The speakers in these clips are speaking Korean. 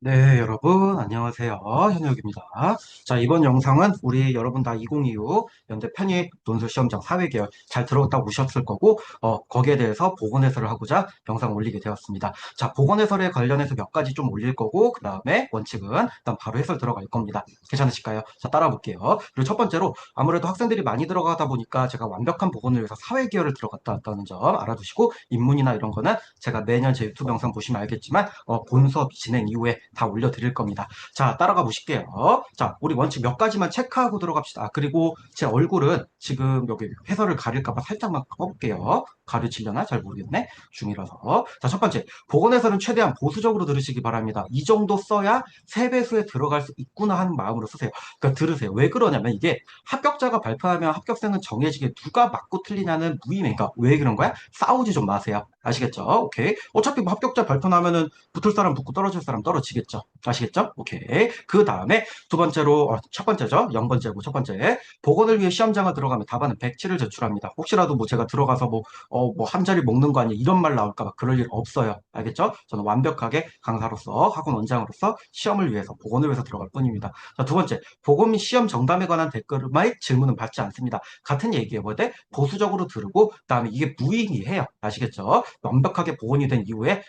네, 여러분, 안녕하세요. 현욱입니다. 자, 이번 영상은 우리 여러분 다 2025 연대 편입 논술시험장 사회계열 잘 들어갔다고 오셨을 거고, 거기에 대해서 보건 해설을 하고자 영상 올리게 되었습니다. 자, 보건 해설에 관련해서 몇 가지 좀 올릴 거고, 그 다음에 원칙은 일단 바로 해설 들어갈 겁니다. 괜찮으실까요? 자, 따라 볼게요. 그리고 첫 번째로 아무래도 학생들이 많이 들어가다 보니까 제가 완벽한 보건을 위해서 사회계열을 들어갔다 왔다는 점 알아두시고, 인문이나 이런 거는 제가 매년 제 유튜브 영상 보시면 알겠지만, 본 수업 진행 이후에 다 올려드릴 겁니다. 자, 따라가 보실게요. 자, 우리 원칙 몇 가지만 체크하고 들어갑시다. 그리고 제 얼굴은 지금 여기 해설을 가릴까봐 살짝만 꺼볼게요. 가르치려나? 잘 모르겠네. 중이라서. 자, 첫 번째. 보건해설은 최대한 보수적으로 들으시기 바랍니다. 이 정도 써야 세배수에 들어갈 수 있구나 하는 마음으로 쓰세요. 그러니까 들으세요. 왜 그러냐면 이게 합격자가 발표하면 합격생은 정해지게 누가 맞고 틀리냐는 무의미니까 왜 그런 거야? 싸우지 좀 마세요. 아시겠죠? 오케이. 어차피 뭐 합격자 발표 나면은 붙을 사람 붙고 떨어질 사람 떨어지겠죠. 아시겠죠? 오케이. 그 다음에 두 번째로, 첫 번째죠. 0번째고 첫 번째. 보건을 위해 시험장을 들어가면 답안은 107을 제출합니다. 혹시라도 뭐 제가 들어가서 뭐 한 자리 먹는 거 아니야 이런 말 나올까 봐 그럴 일 없어요. 알겠죠? 저는 완벽하게 강사로서 학원 원장으로서 시험을 위해서 보건을 위해서 들어갈 뿐입니다. 자, 두 번째. 보건 및 시험 정답에 관한 댓글을 말 질문은 받지 않습니다. 같은 얘기예요. 뭐데? 보수적으로 들으고 그다음에 이게 무의미해요. 아시겠죠? 완벽하게 복원이 된 이후에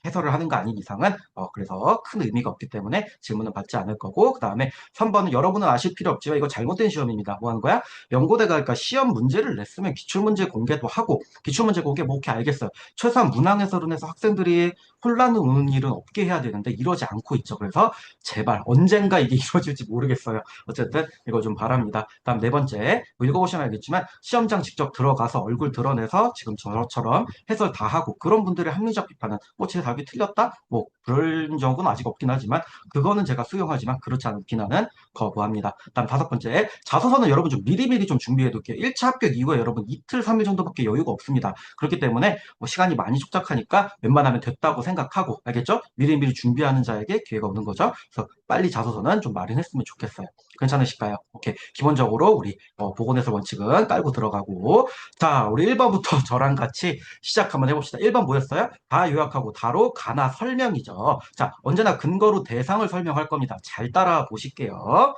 해설을 하는 거 아닌 이상은 그래서 큰 의미가 없기 때문에 질문은 받지 않을 거고 그 다음에 3번은 여러분은 아실 필요 없지만 이거 잘못된 시험입니다. 뭐 하는 거야? 연고대가 그러니까 시험 문제를 냈으면 기출문제 공개도 하고 기출문제 공개 뭐 이렇게 알겠어요. 최소한 문항 해설은 해서 학생들이 혼란을 오는 일은 없게 해야 되는데 이러지 않고 있죠. 그래서 제발 언젠가 이게 이루어질지 모르겠어요. 어쨌든 이거 좀 바랍니다. 다음 네 번째 읽어보시면 알겠지만 시험장 직접 들어가서 얼굴 드러내서 지금 저처럼 해설 다 하고 그런 분들의 합리적 비판은 뭐 제 답이 틀렸다? 뭐 그런 적은 아직 없긴 하지만 그거는 제가 수용하지만 그렇지 않은 비난은 거부합니다. 다음 다섯 번째 자소서는 여러분 좀 미리미리 좀 준비해 둘게요. 1차 합격 이후에 여러분 이틀 3일 정도밖에 여유가 없습니다. 그렇기 때문에 뭐 시간이 많이 촉박하니까 웬만하면 됐다고 생각하고 알겠죠? 미리미리 준비하는 자에게 기회가 없는 거죠. 그래서 빨리 자소서는 좀 마련했으면 좋겠어요. 괜찮으실까요? 오케이. 기본적으로 우리 보건해설 원칙은 깔고 들어가고 자 우리 1번부터 저랑 같이 시작 한번 해봅시다. 1번 뭐였어요? 다 요약하고 다로 가나 설명이죠. 자, 언제나 근거로 대상을 설명할 겁니다. 잘 따라 보실게요.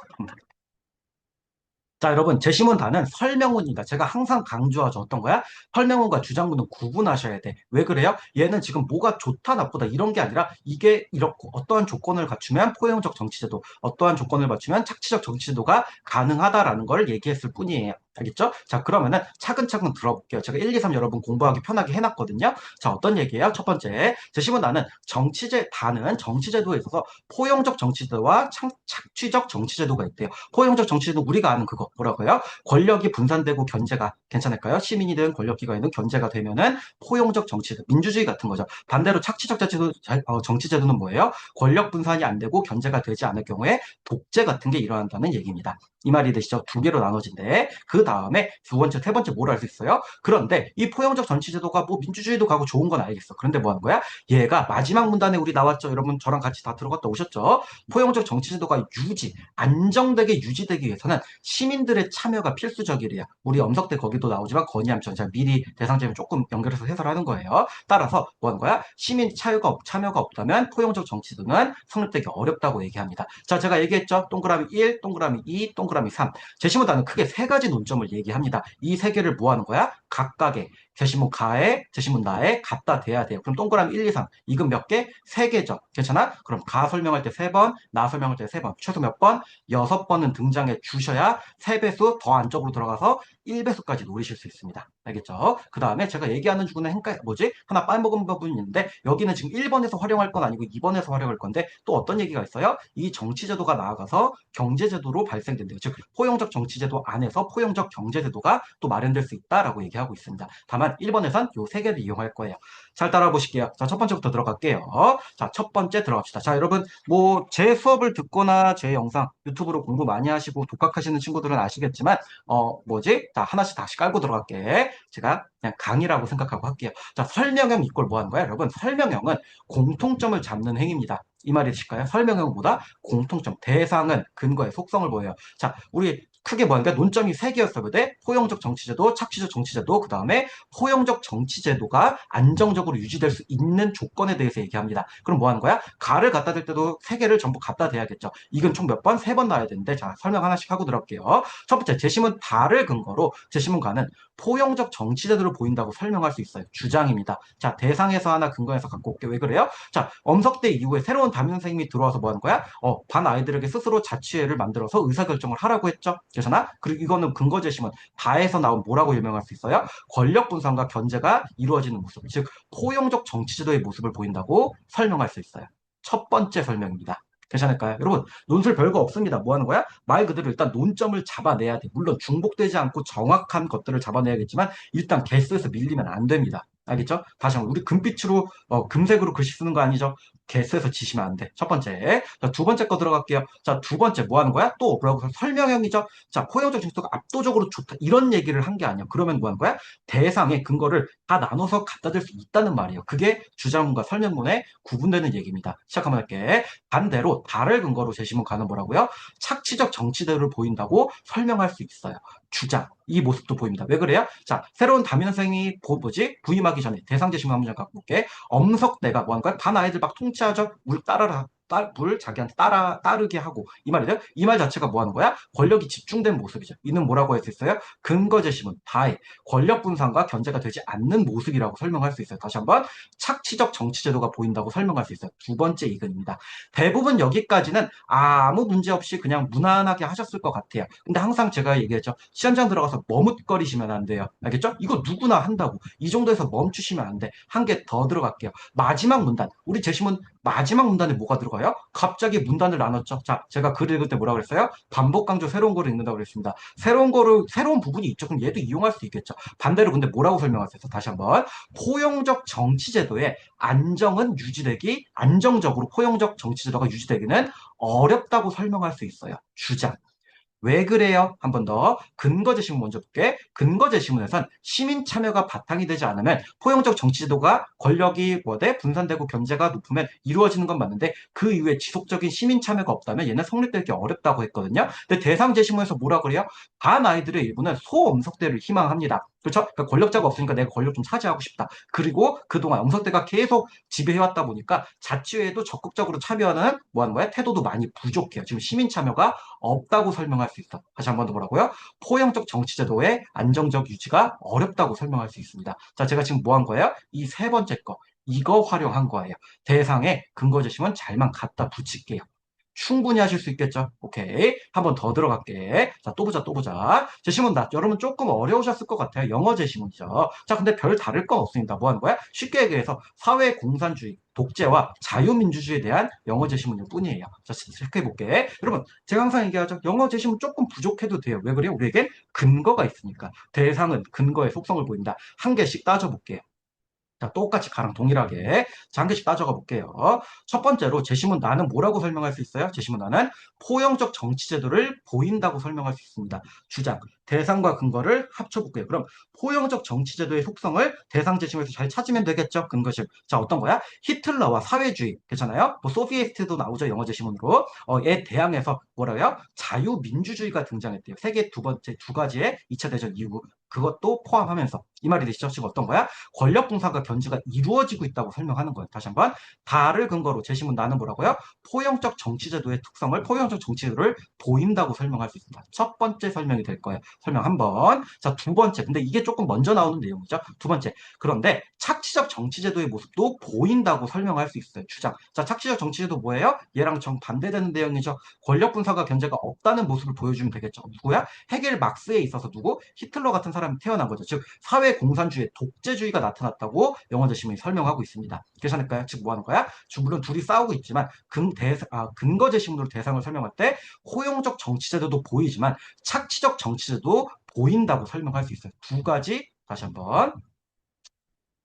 자, 여러분, 제시문 다는 설명문입니다. 제가 항상 강조하죠. 어떤 거야? 설명문과 주장문은 구분하셔야 돼. 왜 그래요? 얘는 지금 뭐가 좋다, 나쁘다 이런 게 아니라 이게 이렇고 어떠한 조건을 갖추면 포용적 정치제도, 어떠한 조건을 갖추면 착취적 정치제도가 가능하다라는 걸 얘기했을 뿐이에요. 알겠죠? 자, 그러면은 차근차근 들어볼게요. 제가 1, 2, 3 여러분 공부하기 편하게 해놨거든요. 자, 어떤 얘기예요? 첫 번째, 제시문 다는 다는 정치제도에 있어서 포용적 정치제도와 착취적 정치제도가 있대요. 포용적 정치는 우리가 아는 그거 뭐라고요? 권력이 분산되고 견제가 괜찮을까요? 시민이든 권력기관이든 견제가 되면은 포용적 정치제도, 민주주의 같은 거죠. 반대로 착취적 정치제도는 뭐예요? 권력 분산이 안 되고 견제가 되지 않을 경우에 독재 같은 게 일어난다는 얘기입니다. 이 말이 되시죠? 두 개로 나눠진대. 그 다음에 두 번째, 세 번째 뭘 알 수 있어요? 그런데 이 포용적 정치제도가 뭐 민주주의도 가고 좋은 건 알겠어. 그런데 뭐 하는 거야? 얘가 마지막 문단에 우리 나왔죠? 여러분 저랑 같이 다 들어갔다 오셨죠? 포용적 정치제도가 안정되게 유지되기 위해서는 시민들의 참여가 필수적이래요. 우리 엄석대 거기도 나오지만 건의함정 제가 미리 대상자면 조금 연결해서 해설하는 거예요. 따라서 뭐 하는 거야? 시민 참여가 없다면 포용적 정치제도는 성립되기 어렵다고 얘기합니다. 자, 제가 얘기했죠. 동그라미 1, 동그라미 2, 동그라미 3. 제시문단은 크게 세 가지 논점을 얘기합니다. 이 세 개를 뭐 하는 거야? 각각의 제시문 가에, 제시문 나에 갖다 대야 돼요. 그럼 동그라미 1, 2, 3. 이건 몇 개? 세 개죠. 괜찮아? 그럼 가 설명할 때 세 번, 나 설명할 때 세 번. 최소 몇 번? 여섯 번은 등장해 주셔야 세배수 더 안쪽으로 들어가서 1배수까지 노리실 수 있습니다. 알겠죠? 그 다음에 제가 얘기하는 중에는 하나 빠먹은 부분이 있는데 여기는 지금 1번에서 활용할 건 아니고 2번에서 활용할 건데 또 어떤 얘기가 있어요? 이 정치제도가 나아가서 경제제도로 발생된대요. 즉 포용적 정치제도 안에서 포용적 경제제도가 또 마련될 수 있다라고 얘기하고 있습니다. 다만 1번에선 요 세 개를 이용할 거예요. 잘 따라 보실게요. 자, 첫 번째부터 들어갈게요. 자, 첫 번째 들어갑시다. 자, 여러분 뭐 제 수업을 듣거나 제 영상 유튜브로 공부 많이 하시고 독학하시는 친구들은 아시겠지만 자, 하나씩 다시 깔고 들어갈게. 제가 그냥 강의라고 생각하고 할게요. 자, 설명형 이꼴 뭐 하는 거야, 여러분? 설명형은 공통점을 잡는 행위입니다. 이 말이 되실까요? 설명형보다 공통점, 대상은 근거의 속성을 보여요. 자, 우리 크게 뭐하는가 논점이 세 개였어요. 네? 포용적 정치제도, 착취적 정치제도, 그 다음에 포용적 정치제도가 안정적으로 유지될 수 있는 조건에 대해서 얘기합니다. 그럼 뭐 하는 거야? 가를 갖다 댈 때도 세 개를 전부 갖다 대야겠죠. 이건 총 몇 번? 세 번 나와야 되는데, 자, 설명 하나씩 하고 들어갈게요. 첫 번째, 재심은 다를 근거로 재심은 가는 포용적 정치제도를 보인다고 설명할 수 있어요. 주장입니다. 자, 대상에서 하나 근거에서 갖고 올게요. 왜 그래요? 자, 엄석대 이후에 새로운 담임 선생님이 들어와서 뭐 하는 거야? 반 아이들에게 스스로 자치회를 만들어서 의사결정을 하라고 했죠. 그렇잖아? 그리고 이거는 근거 제시문 다에서 나온 뭐라고 유명할 수 있어요? 권력 분산과 견제가 이루어지는 모습, 즉 포용적 정치제도의 모습을 보인다고 설명할 수 있어요. 첫 번째 설명입니다. 괜찮을까요? 여러분, 논술 별거 없습니다. 뭐 하는 거야? 말 그대로 일단 논점을 잡아내야 돼. 물론 중복되지 않고 정확한 것들을 잡아내야겠지만 일단 개수에서 밀리면 안 됩니다. 알겠죠? 다시 한번 우리 금빛으로 금색으로 글씨 쓰는 거 아니죠? 개수에서 지시면 안 돼. 첫 번째. 자, 두 번째 거 들어갈게요. 자, 두 번째 뭐 하는 거야? 또 뭐라고 설명형이죠? 자, 포용적 정치도가 압도적으로 좋다. 이런 얘기를 한 게 아니야. 그러면 뭐 하는 거야? 대상의 근거를 다 나눠서 갖다 댈 수 있다는 말이에요. 그게 주장문과 설명문에 구분되는 얘기입니다. 시작 한번 할게. 반대로 다를 근거로 제시문 가는 뭐라고요? 착취적 정치대로를 보인다고 설명할 수 있어요. 주장. 이 모습도 보입니다. 왜 그래요? 자, 새로운 담임 선생이 부임하기 전에 대상 제시문 한번 갖고 볼게. 엄석대가 뭐 하는 거야? 반 아이들 막 통치하죠? 물 따라라. 물 자기한테 따르게 하고 이 말이죠. 이 말 자체가 뭐 하는 거야? 권력이 집중된 모습이죠. 이는 뭐라고 할 수 있어요? 근거 제시문 다해 권력 분산과 견제가 되지 않는 모습이라고 설명할 수 있어요. 다시 한번 착취적 정치제도가 보인다고 설명할 수 있어요. 두 번째 이근입니다. 대부분 여기까지는 아무 문제 없이 그냥 무난하게 하셨을 것 같아요. 근데 항상 제가 얘기했죠. 시험장 들어가서 머뭇거리시면 안 돼요. 알겠죠? 이거 누구나 한다고. 이 정도에서 멈추시면 안 돼. 한 개 더 들어갈게요. 마지막 문단. 우리 제시문 마지막 문단에 뭐가 들어가요? 갑자기 문단을 나눴죠. 자, 제가 글 읽을 때 뭐라고 그랬어요? 반복 강조 새로운 거를 읽는다고 그랬습니다. 새로운 부분이 있죠. 그럼 얘도 이용할 수 있겠죠. 반대로 근데 뭐라고 설명할 수 있어? 다시 한번. 포용적 정치제도의 안정적으로 포용적 정치제도가 유지되기는 어렵다고 설명할 수 있어요. 주장. 왜 그래요? 한 번 더 근거 제시문 먼저 볼게. 근거 제시문에선 시민 참여가 바탕이 되지 않으면 포용적 정치제도가 권력이 뭐돼? 분산되고 견제가 높으면 이루어지는 건 맞는데 그 이후에 지속적인 시민 참여가 없다면 얘는 성립되기 어렵다고 했거든요. 근데 대상 제시문에서 뭐라 그래요? 반 아이들의 일부는 소엄석대를 희망합니다. 그렇죠? 그러니까 권력자가 없으니까 내가 권력 좀 차지하고 싶다. 그리고 그동안 엄석대가 계속 지배해왔다 보니까 자치회에도 적극적으로 참여하는 뭐 하는 거야? 태도도 많이 부족해요. 지금 시민 참여가 없다고 설명할 수 있어. 다시 한 번 더 뭐라고요? 포용적 정치제도의 안정적 유지가 어렵다고 설명할 수 있습니다. 자, 제가 지금 뭐 한 거예요? 이 세 번째 거. 이거 활용한 거예요. 대상에 근거 제시문 잘만 갖다 붙일게요. 충분히 하실 수 있겠죠? 오케이. 한 번 더 들어갈게. 자, 또 보자, 또 보자. 제시문 여러분 조금 어려우셨을 것 같아요. 영어 제시문이죠. 자, 근데 별 다를 건 없습니다. 뭐 하는 거야? 쉽게 얘기해서 사회 공산주의, 독재와 자유민주주의에 대한 영어 제시문일 뿐이에요. 자, 체크해 볼게. 여러분, 제가 항상 얘기하죠. 영어 제시문 조금 부족해도 돼요. 왜 그래요? 우리에겐 근거가 있으니까. 대상은 근거의 속성을 보인다. 한 개씩 따져볼게요. 자, 똑같이 가랑 동일하게 자, 한 개씩 따져가 볼게요. 첫 번째로 제시문 나는 뭐라고 설명할 수 있어요? 제시문 나는 포용적 정치제도를 보인다고 설명할 수 있습니다. 주장, 대상과 근거를 합쳐볼게요. 그럼 포용적 정치제도의 속성을 대상 제시문에서 잘 찾으면 되겠죠? 근거식. 자, 어떤 거야? 히틀러와 사회주의. 괜찮아요? 뭐 소비에트도 나오죠. 영어 제시문으로. 에 대항해서 뭐라고요? 자유민주주의가 등장했대요. 세계 두 번째 두 가지의 2차 대전 이후 그것도 포함하면서 이 말이 되시죠? 지금 어떤 거야? 권력 분산과 견제가 이루어지고 있다고 설명하는 거예요. 다시 한번 다를 근거로 제시문 나는 뭐라고요? 포용적 정치제도의 특성을 포용적 정치제도를 보인다고 설명할 수 있습니다. 첫 번째 설명이 될 거예요. 설명 한 번. 자, 두 번째. 근데 이게 조금 먼저 나오는 내용이죠. 두 번째. 그런데 착취적 정치제도의 모습도 보인다고 설명할 수 있어요. 주장. 자, 착취적 정치제도 뭐예요? 얘랑 정반대되는 내용이죠. 권력 분산과 견제가 없다는 모습을 보여주면 되겠죠. 누구야? 헤겔 막스에 있어서 누구? 히틀러 같은 사람이 태어난 거죠. 즉 사회 공산주의, 독재주의가 나타났다고 영어 제시문이 설명하고 있습니다. 괜찮을까요? 즉 뭐 하는 거야? 물론 둘이 싸우고 있지만 근거 제시문으로 대상을 설명할 때 포용적 정치제도도 보이지만 착취적 정치제도 보인다고 설명할 수 있어요. 두 가지 다시 한번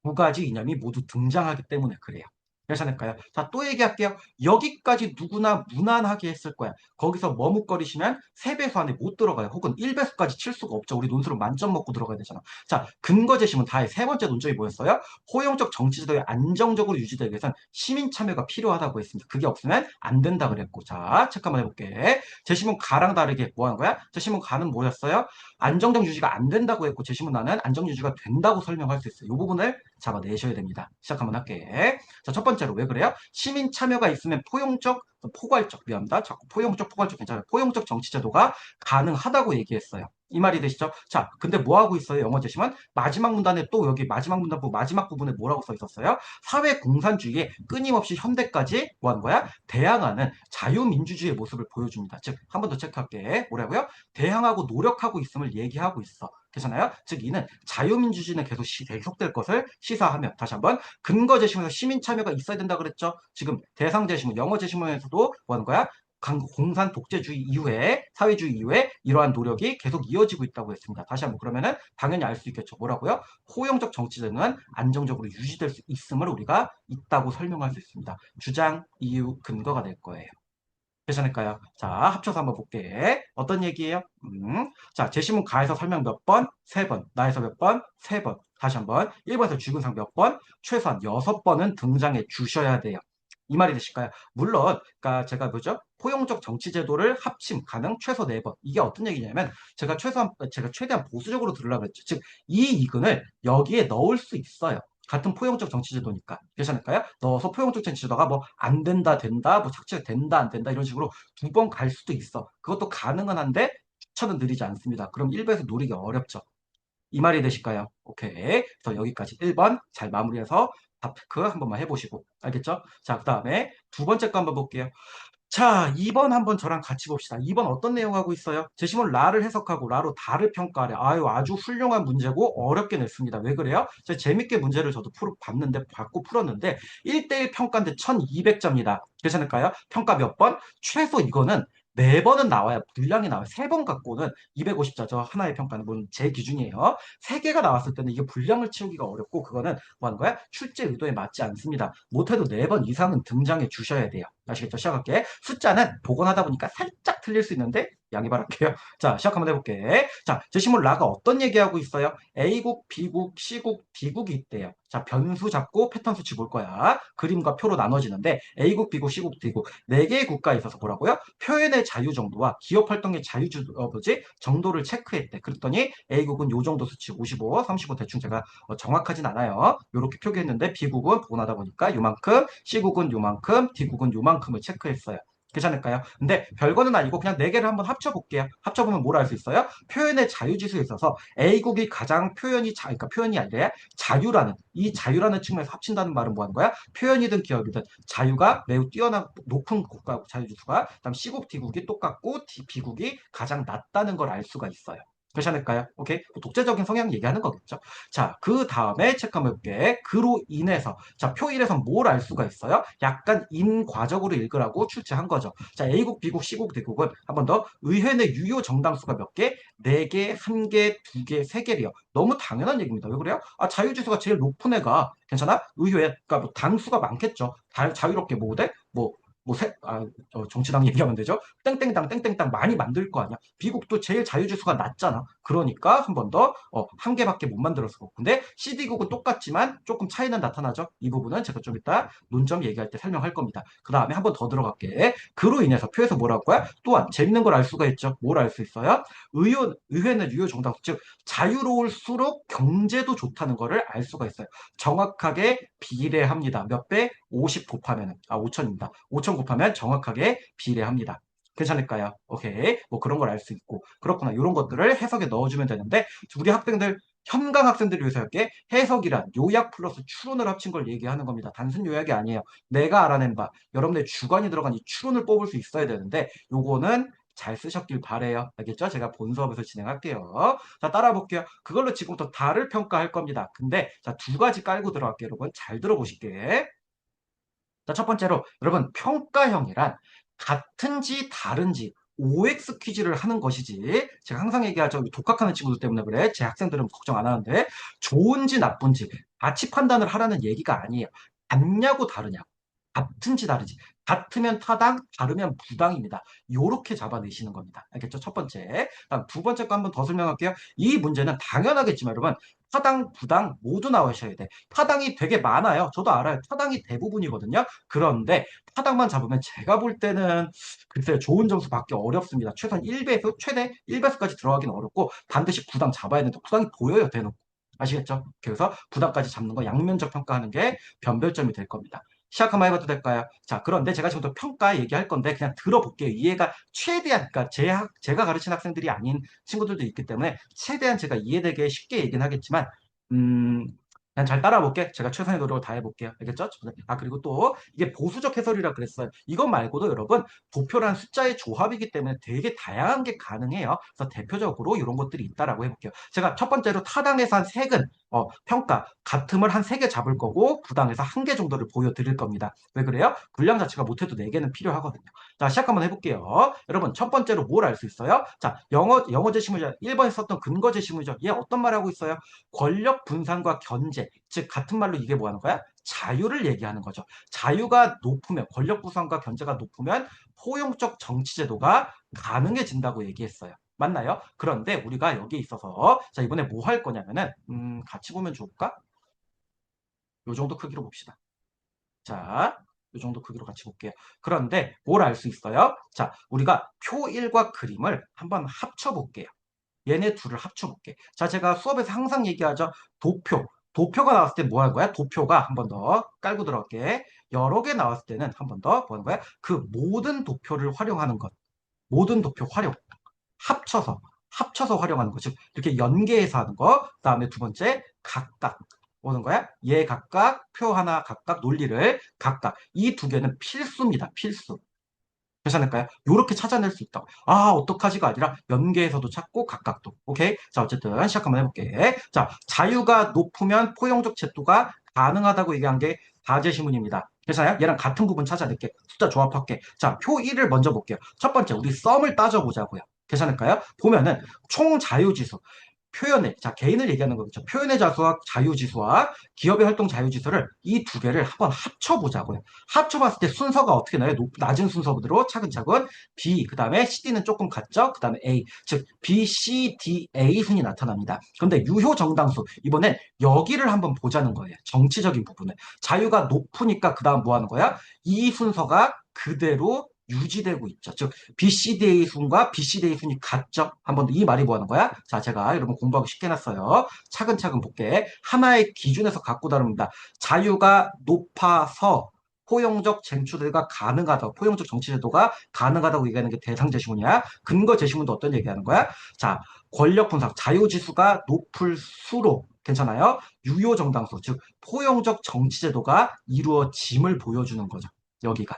두 가지 이념이 모두 등장하기 때문에 그래요. 괜찮을까요? 자, 또 얘기할게요. 여기까지 누구나 무난하게 했을 거야. 거기서 머뭇거리시면 3배수 안에 못 들어가요. 혹은 1배수까지 칠 수가 없죠. 우리 논술은 만점 먹고 들어가야 되잖아. 자, 근거 제시문 다의 세 번째 논점이 뭐였어요? 포용적 정치제도의 안정적으로 유지되기 위해서는 시민 참여가 필요하다고 했습니다. 그게 없으면 안 된다 그랬고. 자, 체크 한번 해볼게. 제시문 가랑 다르게 뭐 하는 거야? 제시문 가는 뭐였어요? 안정적 유지가 안 된다고 했고, 제시문 나는 안정 유지가 된다고 설명할 수 있어요. 이 부분을 잡아내셔야 됩니다. 시작 한번 할게. 자, 첫 번째로 왜 그래요? 시민 참여가 있으면 포괄적, 미안합니다. 자꾸 포용적, 포괄적 괜찮아요. 포용적 정치 제도가 가능하다고 얘기했어요. 이 말이 되시죠? 자, 근데 뭐 하고 있어요? 영어 제시면 마지막 문단에 또 여기 마지막 문단부 마지막 부분에 뭐라고 써 있었어요? 사회 공산주의에 끊임없이 현대까지 뭐 하는 거야? 대항하는 자유민주주의의 모습을 보여줍니다. 즉, 한 번 더 체크할게. 뭐라고요? 대항하고 노력하고 있음을 얘기하고 있어. 괜찮아요? 즉, 이는 자유민주주의는 계속될 것을 시사하며 다시 한번 근거 제시문에서 시민 참여가 있어야 된다 그랬죠. 지금 대상 제시문, 영어 제시문에서도 뭐 하는 거야? 공산 독재주의 이후에 사회주의 이후에 이러한 노력이 계속 이어지고 있다고 했습니다. 다시 한번 그러면은 당연히 알 수 있겠죠. 뭐라고요? 호용적 정치제도는 안정적으로 유지될 수 있음을 우리가 있다고 설명할 수 있습니다. 주장, 이유, 근거가 될 거예요. 괜찮을까요? 자, 합쳐서 한번 볼게. 어떤 얘기예요? 자, 제시문 가에서 설명 몇 번? 3번. 나에서 몇 번? 3번. 다시 한번. 1번에서 주근상 몇 번? 최소한 6번은 등장해 주셔야 돼요. 이 말이 되실까요? 물론, 그러니까 제가 뭐죠? 포용적 정치 제도를 합침 가능 최소 4번. 이게 어떤 얘기냐면, 제가 최대한 보수적으로 들으려고 했죠. 즉, 이 이근을 여기에 넣을 수 있어요. 같은 포용적 정치제도니까. 괜찮을까요? 넣어서 포용적 정치제도가 뭐 안 된다, 된다, 뭐 착취가 된다, 안 된다 이런 식으로 2번 갈 수도 있어. 그것도 가능은 한데 추천은 드리지 않습니다. 그럼 1번에서 노리기 어렵죠. 이 말이 되실까요? 오케이. 그래서 여기까지 1번 잘 마무리해서 답크 한 번만 해보시고. 알겠죠? 자, 그 다음에 두 번째 거 한번 볼게요. 자, 2번 한번 저랑 같이 봅시다. 2번 어떤 내용 하고 있어요? 제시문 라를 해석하고 라로 다를 평가하래. 아유, 아주 훌륭한 문제고 어렵게 냈습니다. 왜 그래요? 제가 재밌게 문제를 저도 받고 풀었는데 1대1 평가인데 1200점이다. 괜찮을까요? 평가 몇 번? 최소 이거는 4번은 나와야 분량이 나와요. 3번 갖고는 250자, 저 하나의 평가는 물론 제 기준이에요. 3개가 나왔을 때는 이게 분량을 채우기가 어렵고 그거는 뭐 하는 거야? 출제 의도에 맞지 않습니다. 못해도 4번 이상은 등장해 주셔야 돼요. 아시겠죠? 시작할게. 숫자는 복원하다 보니까 살짝 틀릴 수 있는데 양해 바랄게요. 자, 시작 한번 해볼게. 자, 제시문 라가 어떤 얘기하고 있어요? A국, B국, C국, D국이 있대요. 자, 변수 잡고 패턴 수치 볼 거야. 그림과 표로 나눠지는데 A국, B국, C국, D국 4개의 국가에 있어서 뭐라고요? 표현의 자유 정도와 기업 활동의 정도를 체크했대. 그랬더니 A국은 요 정도 수치 55, 35 대충 제가 정확하진 않아요. 이렇게 표기했는데 B국은 복원하다 보니까 요만큼, C국은 요만큼, D국은 요만큼을 체크했어요. 괜찮을까요? 근데 별거는 아니고 그냥 4개를 한번 합쳐볼게요. 합쳐보면 뭘 알 수 있어요? 표현의 자유지수에 있어서 A국이 가장 그러니까 표현이 아니라 자유라는, 이 자유라는 측면에서 합친다는 말은 뭐 하는 거야? 표현이든 기업이든 자유가 매우 높은 국가 자유지수가, 그다음 C국, D국이 똑같고 B국이 가장 낮다는 걸 알 수가 있어요. 괜찮을까요? 오케이? 뭐 독재적인 성향 얘기하는 거겠죠. 자, 그 다음에 체크 한번 해볼게. 그로 인해서, 자, 표 1에서 뭘 알 수가 있어요? 약간 인과적으로 읽으라고 출제한 거죠. 자, A국, B국, C국, D국은 한 번 더 의회 내 유효 정당수가 몇 개? 4개, 1개, 2개, 3개래요. 너무 당연한 얘기입니다. 왜 그래요? 아, 자유지수가 제일 높은 애가, 괜찮아? 의회, 그러니까 뭐 당수가 많겠죠. 자유롭게 모으되, 정치당 얘기하면 되죠. 땡땡당, 땡땡당 많이 만들 거 아니야. 미국도 제일 자유지수가 낮잖아. 그러니까 한 번 더, 한 개밖에 못 만들었어. 근데 CD국은 똑같지만 조금 차이는 나타나죠. 이 부분은 제가 좀 이따 논점 얘기할 때 설명할 겁니다. 그 다음에 한 번 더 들어갈게. 그로 인해서 표에서 뭐라고 거야? 또한 재밌는 걸 알 수가 있죠. 뭘 알 수 있어요? 의회는 유효 정당수, 즉 자유로울수록 경제도 좋다는 거를 알 수가 있어요. 정확하게 비례합니다. 몇 배? 50 곱하면, 5천입니다. 5천 곱하면 정확하게 비례합니다. 괜찮을까요? 오케이. 뭐 그런 걸 알 수 있고. 그렇구나. 이런 것들을 해석에 넣어주면 되는데, 우리 학생들, 현강 학생들을 위해서 할게. 해석이란 요약 플러스 추론을 합친 걸 얘기하는 겁니다. 단순 요약이 아니에요. 내가 알아낸 바, 여러분의 주관이 들어간 이 추론을 뽑을 수 있어야 되는데, 요거는 잘 쓰셨길 바래요. 알겠죠? 제가 본 수업에서 진행할게요. 자, 따라 볼게요. 그걸로 지금부터 달을 평가할 겁니다. 근데 자, 2가지 깔고 들어갈게요. 여러분 잘 들어보실게. 자, 첫 번째로 여러분 평가형이란 같은지 다른지 OX 퀴즈를 하는 것이지, 제가 항상 얘기하죠. 독학하는 친구들 때문에 그래. 제 학생들은 걱정 안 하는데 좋은지 나쁜지 가치 판단을 하라는 얘기가 아니에요. 같냐고 다르냐. 같은지 다르지. 같으면 타당, 다르면 부당입니다. 요렇게 잡아내시는 겁니다. 알겠죠? 첫 번째. 다음 두 번째 거 한번 더 설명할게요. 이 문제는 당연하겠지만 여러분, 타당, 부당 모두 나오셔야 돼. 타당이 되게 많아요. 저도 알아요. 타당이 대부분이거든요. 그런데 타당만 잡으면 제가 볼 때는 글쎄요, 좋은 점수 받기 어렵습니다. 최소한 1배에서 최대 1배수까지 들어가기는 어렵고 반드시 부당 잡아야 되는데 부당이 보여요, 대놓고. 아시겠죠? 그래서 부당까지 잡는 거 양면적 평가하는 게 변별점이 될 겁니다. 시작 한번 해봐도 될까요? 자, 그런데 제가 지금부터 평가 얘기할 건데 그냥 들어볼게요. 이해가 최대한, 그러니까 제가 가르친 학생들이 아닌 친구들도 있기 때문에 최대한 제가 이해되게 쉽게 얘기는 하겠지만, 음, 그냥 잘 따라볼게. 제가 최선의 노력을 다해볼게요. 알겠죠? 아, 그리고 또 이게 보수적 해설이라 그랬어요. 이것 말고도 여러분, 도표란 숫자의 조합이기 때문에 되게 다양한 게 가능해요. 그래서 대표적으로 이런 것들이 있다라고 해볼게요. 제가 첫 번째로 타당에서 한 색은 평가, 같음을 한 3개 잡을 거고 부당에서 1개 정도를 보여드릴 겁니다. 왜 그래요? 분량 자체가 못해도 4개는 필요하거든요. 자, 시작 한번 해볼게요. 여러분, 첫 번째로 뭘 알 수 있어요? 자, 영어 제시문이죠. 1번에 썼던 근거 제시문이죠. 얘 어떤 말 하고 있어요? 권력 분산과 견제, 즉 같은 말로 이게 뭐 하는 거야? 자유를 얘기하는 거죠. 자유가 높으면, 권력 분산과 견제가 높으면 포용적 정치제도가 가능해진다고 얘기했어요. 맞나요? 그런데 우리가 여기에 있어서 자 이번에 뭐 할 거냐면은 같이 보면 좋을까? 요 정도 크기로 봅시다. 자, 요 정도 크기로 같이 볼게요. 그런데 뭘 알 수 있어요? 자, 우리가 표1과 그림을 한번 합쳐볼게요. 얘네 둘을 합쳐볼게. 자, 제가 수업에서 항상 얘기하죠. 도표. 도표가 나왔을 때 뭐 하는 거야? 도표가 한 번 더 깔고 들어갈게. 여러 개 나왔을 때는 한 번 더 뭐 하는 거야? 그 모든 도표를 활용하는 것. 모든 도표 활용. 합쳐서 활용하는 거. 즉 이렇게 연계해서 하는 거. 그다음에 두 번째 각각 오는 거야. 얘 각각 표 하나 각각 논리를 각각 이 두 개는 필수입니다. 필수. 괜찮을까요? 이렇게 찾아낼 수 있다. 아, 어떡하지가 아니라 연계에서도 찾고 각각도. 오케이? 자, 어쨌든 시작 한번 해볼게. 자, 자유가 높으면 포용적 제도가 가능하다고 얘기한 게 다제시문입니다. 괜찮아요? 얘랑 같은 부분 찾아낼게. 숫자 조합할게. 자, 표 1을 먼저 볼게요. 첫 번째, 우리 썸을 따져보자고요. 괜찮을까요? 보면은 총 자유지수. 표현의, 자, 개인을 얘기하는 거겠죠. 표현의 자수와 자유지수와 기업의 활동 자유지수를 이 두 개를 한번 합쳐보자고요. 합쳐봤을 때 순서가 어떻게 나요? 낮은 순서대로 차근차근 B, 그 다음에 CD는 조금 같죠? 그 다음에 A, 즉 B, C, D, A 순이 나타납니다. 그런데 유효 정당수, 이번엔 여기를 한번 보자는 거예요. 정치적인 부분을. 자유가 높으니까 그 다음 뭐 하는 거야? 이 순서가 그대로 유지되고 있죠. 즉 BCDA 순과 BCDA 순이 같죠? 한번 이 말이 뭐 하는 거야? 자, 제가 여러분 공부하기 쉽게 해놨어요. 차근차근 볼게. 하나의 기준에서 갖고 다릅니다. 자유가 높아서 포용적 쟁취제도가 가능하다. 포용적 정치제도가 가능하다고 얘기하는 게 대상 제시문이야. 근거 제시문도 어떤 얘기하는 거야? 자, 권력 분석, 자유지수가 높을수록 괜찮아요? 유효 정당수, 즉 포용적 정치제도가 이루어짐을 보여주는 거죠. 여기가.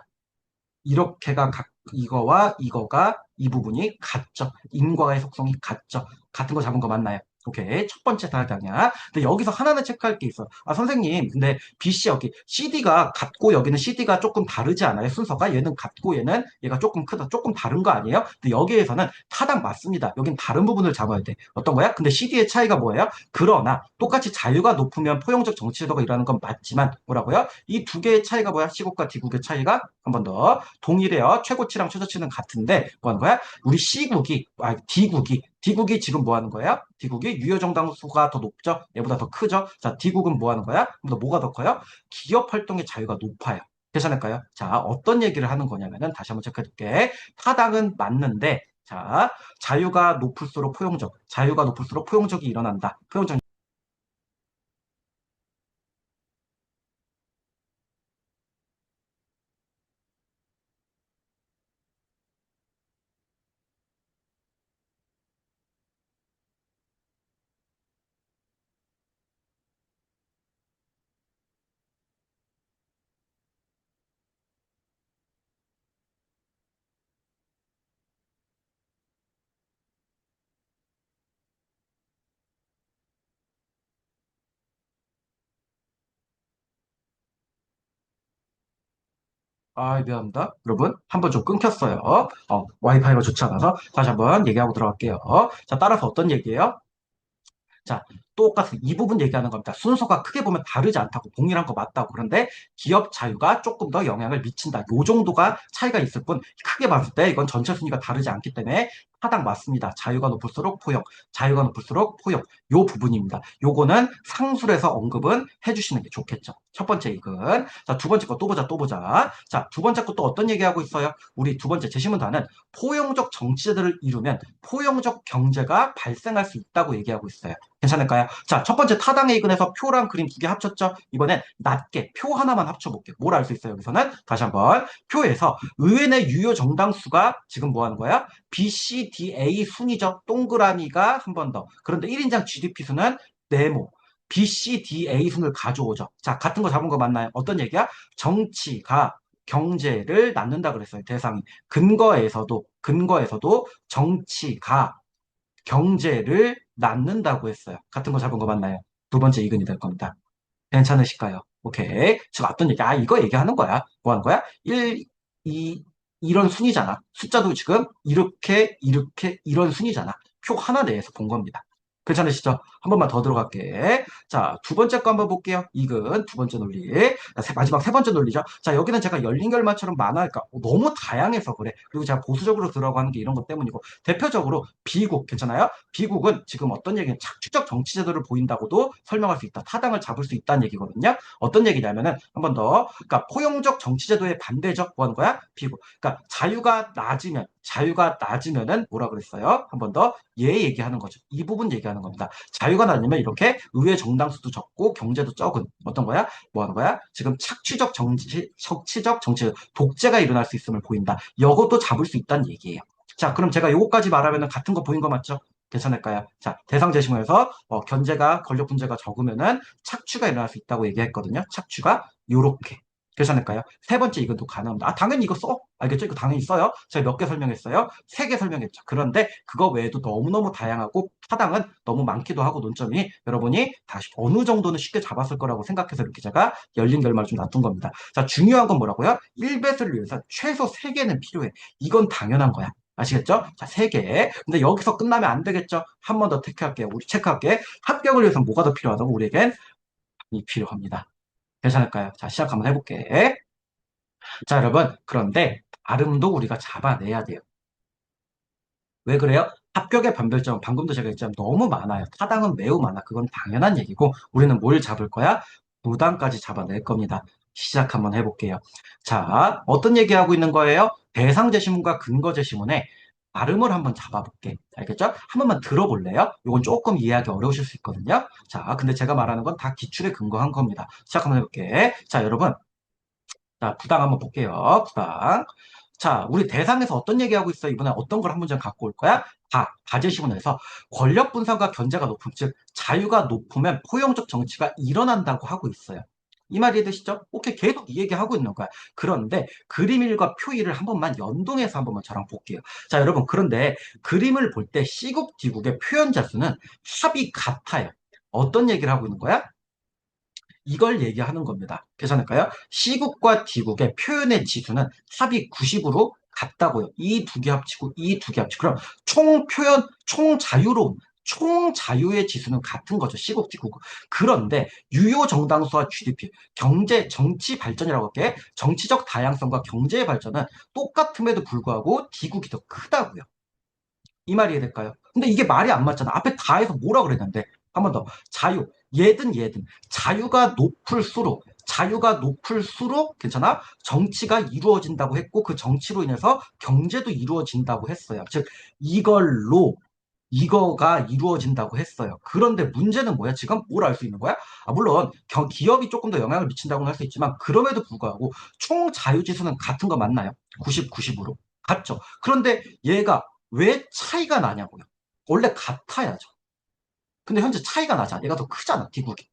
이렇게가 이거와 이거가 이 부분이 같죠. 인과의 속성이 같죠. 같은 거 잡은 거 맞나요? 오케이. 첫 번째 다르냐. 근데 여기서 하나는 체크할 게 있어. 아, 선생님. 근데 BC 여기 CD가 같고 여기는 CD가 조금 다르지 않아요? 순서가 얘는 같고 얘가 조금 크다. 조금 다른 거 아니에요? 근데 여기에서는 타당 맞습니다. 여긴 다른 부분을 잡아야 돼. 어떤 거야? 근데 CD의 차이가 뭐예요? 그러나 똑같이 자유가 높으면 포용적 정치제도가 일어나는 건 맞지만 뭐라고요? 이 두 개의 차이가 뭐야? C국과 D국의 차이가 한 번 더 동일해요. 최고치랑 최저치는 같은데 뭐 하는 거야? 우리 D국이 지금 뭐 하는 거야? D국이 유효정당수가 더 높죠? 얘보다 더 크죠? 자, D국은 뭐 하는 거야? 그럼 뭐가 더 커요? 기업 활동의 자유가 높아요. 괜찮을까요? 자, 어떤 얘기를 하는 거냐면은 다시 한번 체크해 줄게. 타당은 맞는데 자, 자유가 높을수록 포용적이 일어난다. 포용적 아, 미안합니다. 여러분, 한 번 좀 끊겼어요. 와이파이가 좋지 않아서 다시 한번 얘기하고 들어갈게요. 자, 따라서 어떤 얘기예요? 자, 똑같은 이 부분 얘기하는 겁니다. 순서가 크게 보면 다르지 않다고, 동일한 거 맞다고. 그런데 기업 자유가 조금 더 영향을 미친다. 요 정도가 차이가 있을 뿐, 크게 봤을 때 이건 전체 순위가 다르지 않기 때문에 타당 맞습니다. 자유가 높을수록 포용, 자유가 높을수록 포용. 요 부분입니다. 요거는 상술에서 언급은 해주시는 게 좋겠죠. 첫 번째 이건. 자, 두 번째 거 또 보자, 또 보자. 자, 두 번째 거 또 어떤 얘기하고 있어요? 우리 두 번째 제시문단은 포용적 정치제도를 이루면 포용적 경제가 발생할 수 있다고 얘기하고 있어요. 괜찮을까요? 자, 첫 번째 타당의 이근에서 표랑 그림 두 개 합쳤죠? 이번엔 낮게 표 하나만 합쳐볼게요. 뭘 알 수 있어요? 여기서는 다시 한번 표에서 의회 내 유효 정당수가 지금 뭐 하는 거야? B, C, D, A 순이죠. 동그라미가 한 번 더. 그런데 1인당 GDP 수는 네모. B, C, D, A 순을 가져오죠. 자, 같은 거 잡은 거 맞나요? 어떤 얘기야? 정치가 경제를 낳는다 그랬어요. 대상이. 근거에서도 정치가 경제를 낳는다고 했어요. 같은 거 잡은 거 맞나요? 두 번째 이근이 될 겁니다. 괜찮으실까요? 오케이. 지금 어떤 얘기? 아, 이거 얘기하는 거야. 뭐 하는 거야? 1, 2, 이런 순이잖아. 숫자도 지금 이렇게, 이런 순이잖아. 표 하나 내에서 본 겁니다. 괜찮으시죠? 한 번만 더 들어갈게. 자, 두 번째 거 한번 볼게요. 이근 두 번째 논리. 자, 마지막 세 번째 논리죠. 자, 여기는 제가 열린 결말처럼 많아니까 너무 다양해서 그래. 그리고 제가 보수적으로 들어가는 게 이런 것 때문이고, 대표적으로 비국 괜찮아요? 비국은 지금 어떤 얘기는 착취적 정치제도를 보인다고도 설명할 수 있다. 타당을 잡을 수 있다는 얘기거든요. 어떤 얘기냐면은 한 번 더, 그러니까 포용적 정치제도의 반대적 뭐 하는 거야? 비국. 그러니까 자유가 낮으면은 뭐라 그랬어요? 한 번 더, 얘 얘기하는 거죠. 이 부분 얘기하는 겁니다. 자유가 낮으면 이렇게 의회 정당수도 적고 경제도 적은 어떤 거야? 뭐 하는 거야? 지금 착취적 정치, 독재가 일어날 수 있음을 보인다. 이것도 잡을 수 있다는 얘기예요. 자, 그럼 제가 요거까지 말하면 같은 거 보인 거 맞죠? 괜찮을까요? 자, 대상 제시문에서 권력 분재가 적으면은 착취가 일어날 수 있다고 얘기했거든요. 착취가 요렇게. 괜찮을까요? 세 번째 이것도 가능합니다. 아, 당연히 이거 써. 알겠죠? 이거 당연히 써요. 제가 몇 개 설명했어요? 세 개 설명했죠. 그런데 그거 외에도 너무너무 다양하고 타당은 너무 많기도 하고 논점이 여러분이 다시 어느 정도는 쉽게 잡았을 거라고 생각해서 이렇게 제가 열린 결말을 좀 놔둔 겁니다. 자, 중요한 건 뭐라고요? 1배수를 위해서 최소 3개는 필요해. 이건 당연한 거야. 아시겠죠? 자, 3개. 근데 여기서 끝나면 안 되겠죠? 한 번 더 체크할게요. 우리 체크할게. 합격을 위해서 뭐가 더 필요하다고? 우리에겐 이 필요합니다. 괜찮을까요? 자, 시작 한번 해볼게. 자, 여러분. 그런데 발음도 우리가 잡아내야 돼요. 왜 그래요? 합격의 변별점, 방금도 제가 했지만 너무 많아요. 타당은 매우 많아. 그건 당연한 얘기고, 우리는 뭘 잡을 거야? 부당까지 잡아낼 겁니다. 시작 한번 해볼게요. 자, 어떤 얘기하고 있는 거예요? 대상 제시문과 근거 제시문에 발음을 한번 잡아볼게. 알겠죠? 한 번만 들어볼래요? 이건 조금 이해하기 어려우실 수 있거든요. 자, 근데 제가 말하는 건 다 기출에 근거한 겁니다. 시작 한번 해볼게. 자, 여러분. 자, 부당 한번 볼게요. 부당. 자, 우리 대상에서 어떤 얘기하고 있어요? 이번에 어떤 걸 한 문장 갖고 올 거야? 가제시문에서 권력 분산과 견제가 높음, 즉 자유가 높으면 포용적 정치가 일어난다고 하고 있어요. 이 말이 이해되시죠? 오케이, 계속 이 얘기하고 있는 거야. 그런데 그림 1과 표 1을 한 번만 연동해서 한 번만 저랑 볼게요. 자, 여러분, 그런데 그림을 볼 때 C국, D국의 표현자 수는 합이 같아요. 어떤 얘기를 하고 있는 거야? 이걸 얘기하는 겁니다. 괜찮을까요? C국과 D국의 표현의 지수는 합이 90으로 같다고요. 이 두 개 합치고 이 두 개 합치고 그럼 총 표현, 총 자유로움, 총 자유의 지수는 같은 거죠. C국, D국. 그런데 유효 정당수와 GDP, 경제, 정치 발전이라고 할게. 정치적 다양성과 경제의 발전은 똑같음에도 불구하고 D국이 더 크다고요. 이 말이 이해될까요? 근데 이게 말이 안 맞잖아. 앞에 다 해서 뭐라 그랬는데. 한 번 더. 자유. 얘든. 자유가 높을수록, 괜찮아? 정치가 이루어진다고 했고, 그 정치로 인해서 경제도 이루어진다고 했어요. 즉, 이거가 이루어진다고 했어요. 그런데 문제는 뭐야? 지금 뭘 알 수 있는 거야? 아, 물론, 기업이 조금 더 영향을 미친다고는 할 수 있지만, 그럼에도 불구하고, 총 자유지수는 같은 거 맞나요? 90, 90으로. 같죠? 그런데 얘가 왜 차이가 나냐고요. 원래 같아야죠. 근데 현재 차이가 나잖아. 얘가 더 크잖아, D국이.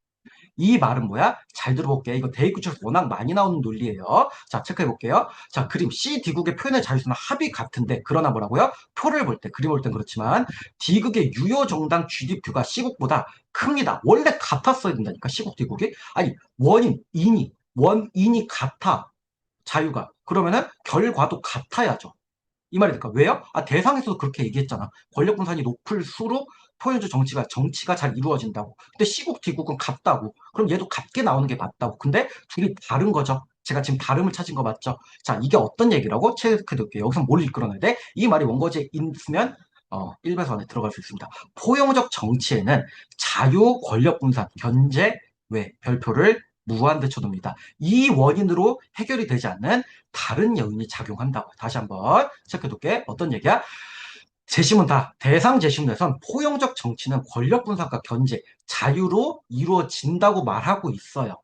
이 말은 뭐야? 잘 들어볼게. 이거 대입구에서 워낙 많이 나오는 논리예요. 자, 체크해볼게요. 자, 그림 C, D국의 표현의 자유수는 합이 같은데, 그러나 뭐라고요? 표를 볼 때, 그림 볼 땐 그렇지만, D국의 유효 정당 GDP가 C국보다 큽니다. 원래 같았어야 된다니까, C국, D국이. 아니, 원인이 같아. 자유가. 그러면은 결과도 같아야죠. 이 말이 될까? 왜요? 아, 대상에서도 그렇게 얘기했잖아. 권력 분산이 높을수록 포용적 정치가 잘 이루어진다고. 근데 C국, D국은 같다고. 그럼 얘도 같게 나오는 게 맞다고. 근데 둘이 다른 거죠. 제가 지금 다름을 찾은 거 맞죠? 자, 이게 어떤 얘기라고 체크해둘게요. 여기서 뭘 이끌어내야 돼? 이 말이 원고지에 있으면 1배서 안에 들어갈 수 있습니다. 포용적 정치에는 자유, 권력 분산, 견제, 외, 별표를 무한대 쳐둡니다. 이 원인으로 해결이 되지 않는 다른 요인이 작용한다고. 다시 한번 체크해둘게. 어떤 얘기야? 재심은 다 대상 재심에선 포용적 정치는 권력 분산과 견제, 자유로 이루어진다고 말하고 있어요.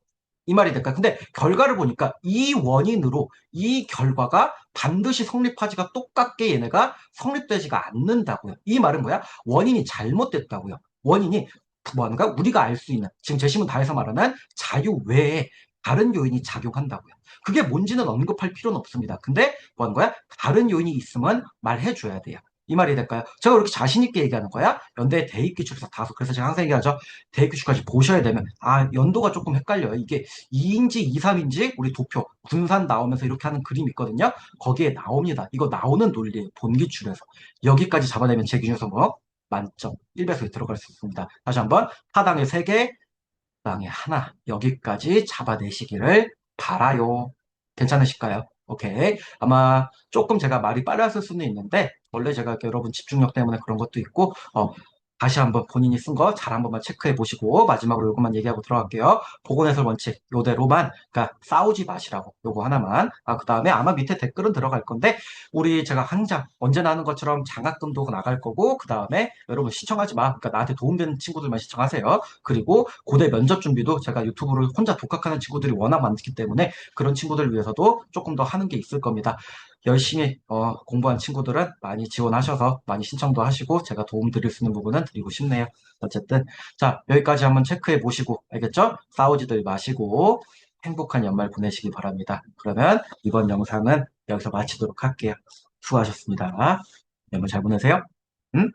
이 말이 될까? 근데 결과를 보니까 이 원인으로 이 결과가 반드시 성립하지가 똑같게 얘네가 성립되지가 않는다고요. 이 말은 뭐야? 원인이 잘못됐다고요. 원인이 뭔가 우리가 알 수 있는 지금 재심은 다해서 말하는 자유 외에 다른 요인이 작용한다고요. 그게 뭔지는 언급할 필요는 없습니다. 근데 뭐 하는 거야? 다른 요인이 있으면 말해줘야 돼요. 이 말이 될까요? 제가 왜 이렇게 자신있게 얘기하는 거야? 연대 대입기출에서 다소. 그래서 제가 항상 얘기하죠. 대입기출까지 보셔야 되면, 아, 연도가 조금 헷갈려요. 이게 2인지 2, 3인지 우리 도표, 군산 나오면서 이렇게 하는 그림 있거든요. 거기에 나옵니다. 이거 나오는 논리예요. 본기출에서. 여기까지 잡아내면 제 기준에서 뭐? 만점 1배속에 들어갈 수 있습니다. 다시 한번 하당에 3개, 땅에 하나. 여기까지 잡아내시기를 바라요. 괜찮으실까요? 오케이. 아마 조금 제가 말이 빨랐을 수는 있는데, 원래 제가 여러분 집중력 때문에 그런 것도 있고, 다시 한번 본인이 쓴 거 잘 한번만 체크해 보시고, 마지막으로 요것만 얘기하고 들어갈게요. 보건해설 원칙, 요대로만, 그러니까 싸우지 마시라고, 요거 하나만. 아, 그 다음에 아마 밑에 댓글은 들어갈 건데, 우리 제가 항상 언제나 하는 것처럼 장학금도 나갈 거고, 그 다음에 여러분 시청하지 마. 그러니까 나한테 도움되는 친구들만 시청하세요. 그리고 고대 면접 준비도 제가 유튜브를 혼자 독학하는 친구들이 워낙 많기 때문에 그런 친구들 위해서도 조금 더 하는 게 있을 겁니다. 열심히 공부한 친구들은 많이 지원하셔서 많이 신청도 하시고 제가 도움 드릴 수 있는 부분은 드리고 싶네요. 어쨌든 자, 여기까지 한번 체크해 보시고 알겠죠? 싸우지들 마시고 행복한 연말 보내시기 바랍니다. 그러면 이번 영상은 여기서 마치도록 할게요. 수고하셨습니다. 연말 잘 보내세요. 응?